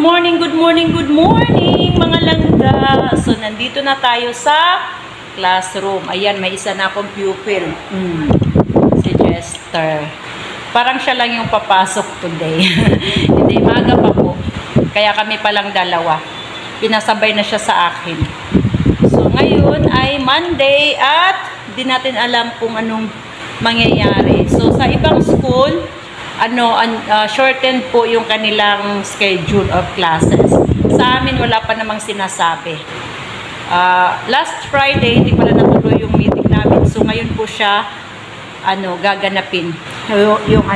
good morning mga langga. So, nandito na tayo sa classroom. Ayan, may isa na akong pupil. Si Jester. Parang siya lang yung papasok today. Hindi, maga pa po. Kaya kami palang dalawa. Pinasabay na siya sa akin. So, ngayon ay Monday at di natin alam kung anong mangyayari. So, sa ibang school, shortened po yung kanilang schedule of classes. Sa amin, wala pa namang sinasabi. Last Friday, hindi pala natuloy yung meeting namin. So, ngayon po siya, gaganapin. Yung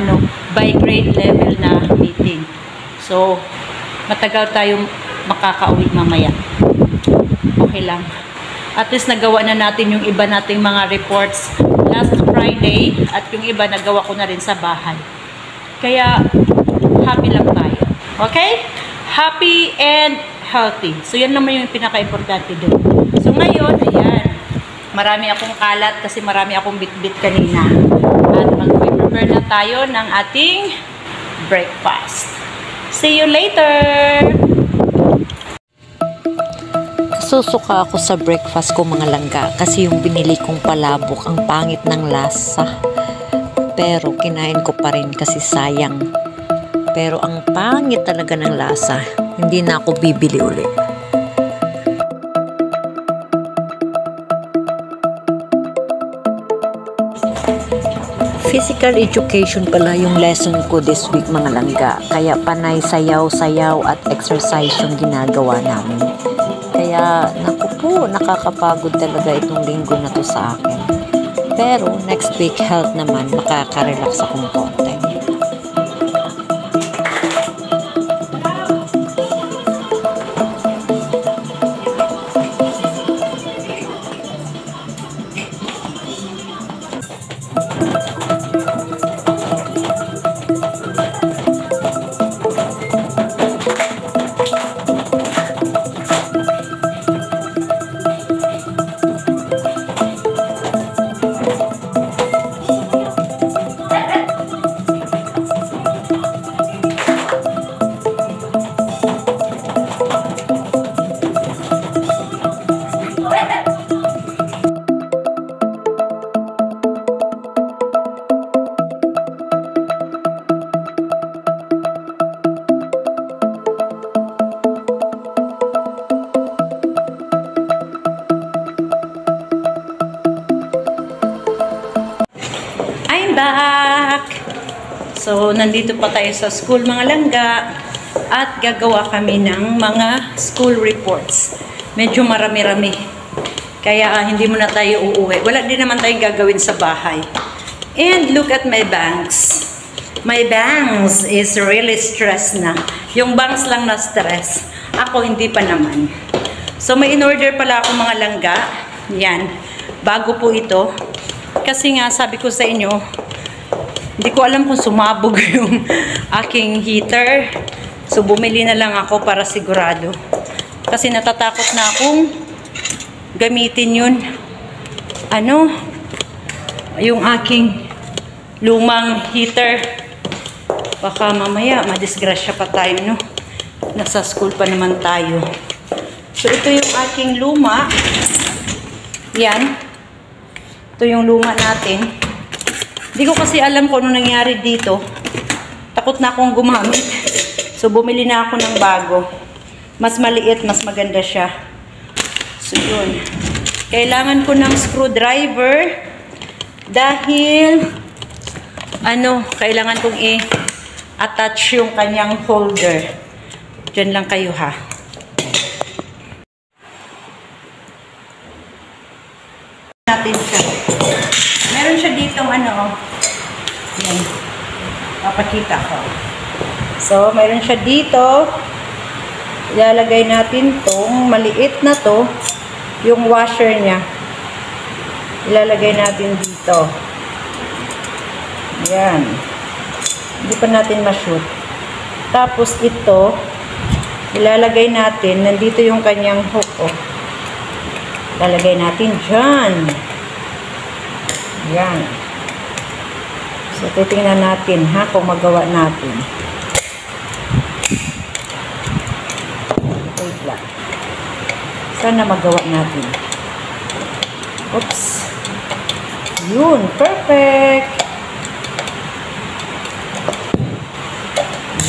by grade level na meeting. So, matagal tayong makakauwi mamaya. Okay lang. At least nagawa na natin yung iba nating mga reports last Friday at yung iba nagawa ko na rin sa bahay. Kaya, happy lang tayo. Okay? Happy and healthy. So, yan naman yung pinaka-importante doon. So, ngayon, ayan. Marami akong kalat kasi marami akong bit-bit kanina. At mag-prepare na tayo ng ating breakfast. See you later! Susuka ako sa breakfast ko mga langga kasi yung binili kong palabok ang pangit ng lasa. Pero kinain ko pa rin kasi sayang. Pero ang pangit talaga ng lasa. Hindi na ako bibili ulit. Physical education pala yung lesson ko this week mga langga. Kaya panay sayaw-sayaw at exercise yung ginagawa namin. Kaya naku po, nakakapagod talaga itong linggo na to sa akin. Pero next week health naman, makaka-relax akong konti. Back! So, nandito pa tayo sa school mga langga at gagawa kami ng mga school reports. Medyo marami-rami. Kaya hindi muna tayo uuwi. Wala din naman tayong gagawin sa bahay. And look at my bangs. My bangs is really stressed na. Yung bangs lang na stress. Ako hindi pa naman. So, may in-order pala ako mga langga. Yan. Bago po ito. Kasi nga, sabi ko sa inyo, hindi ko alam kung sumabog yung aking heater. So, bumili na lang ako para sigurado. Kasi natatakot na akong gamitin yun. Yung aking lumang heater. Baka mamaya, madisgrasya pa tayo, no? Nasa school pa naman tayo. So, ito yung aking luma. Yan. Ito yung luma natin. Hindi ko kasi alam kung ano nangyari dito. Takot na akong gumamit. So, bumili na ako ng bago. Mas maliit, mas maganda siya. So, yun. Kailangan ko ng screwdriver. Dahil, kailangan kong i-attach yung kanyang holder. Diyan lang kayo, ha. Natin siya. Meron siya ditong yan. Papakita ko. So, meron siya dito. Ilalagay natin tong maliit na to. Yung washer niya. Ilalagay natin dito. Yan. Hindi pa natin ma-shoot. Tapos ito, ilalagay natin. Nandito yung kanyang hook. Oh. Ilalagay natin dyan. Yan. So, titingnan natin ha kung magawa natin. Yan. Sana magawa natin. Oops. Yun, perfect.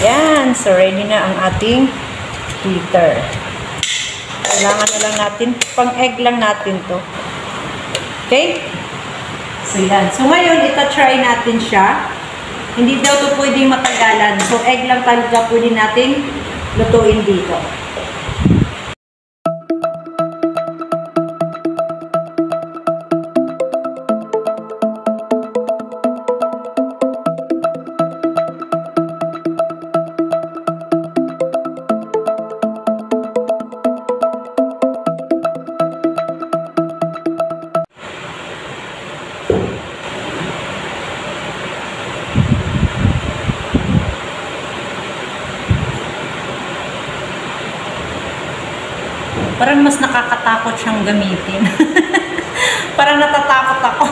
Yan, so ready na ang ating heater. Kailangan na lang natin, pang egg lang natin to. Okay? So yan. So ngayon, ita-try natin siya. Hindi daw to pwedeng matagalan. So egg lang talaga pwede natin lutuin dito. Parang mas nakakatakot siyang gamitin. Parang natatakot ako.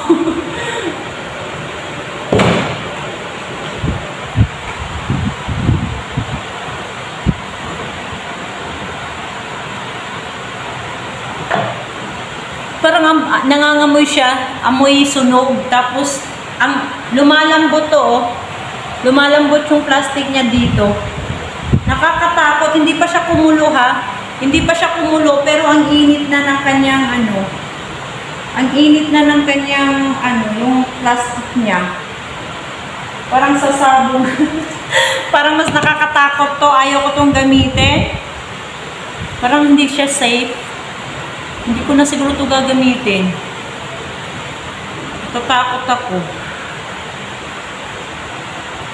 Parang nangangamoy siya, amoy sunog. Tapos, ang lumalambot to, oh. Lumalambot yung plastic niya dito. Nakakatakot, hindi pa siya kumulo ha. Hindi pa siya kumulo, pero ang init na ng kanyang ang init na ng kanyang yung plastic niya. Parang sasabog. Parang mas nakakatakot to. Ayaw ko tong gamitin. Parang hindi siya safe. Hindi ko na siguro to gagamitin. Tatakot ako.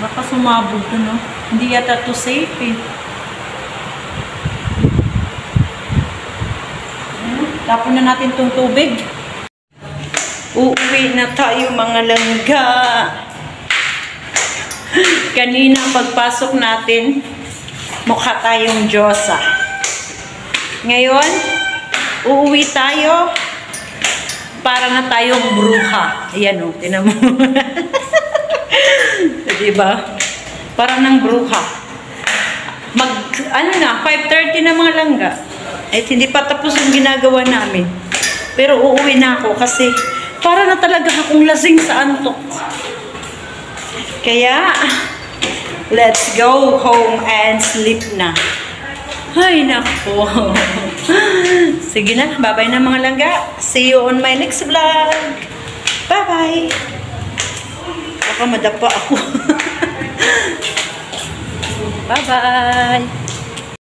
Baka sumabog to, no? Hindi yata to safe eh. Tapon na natin itong tubig. Uuwi na tayo mga langga. Kanina pagpasok natin, mukha tayong Diyosa. Ngayon, uuwi tayo para na tayong bruha. Ayan o, tinan mo. Diba? Parang ng bruha. Ano na, 5:30 na mga langga. Eh, hindi pa tapos yung ginagawa namin. Pero uuwi na ako kasi para na talaga akong lasing sa antok. Kaya, let's go home and sleep na. Ay, nako. Sige na, bye-bye na mga langga. See you on my next vlog. Bye-bye. Baka madapa ako. Bye-bye.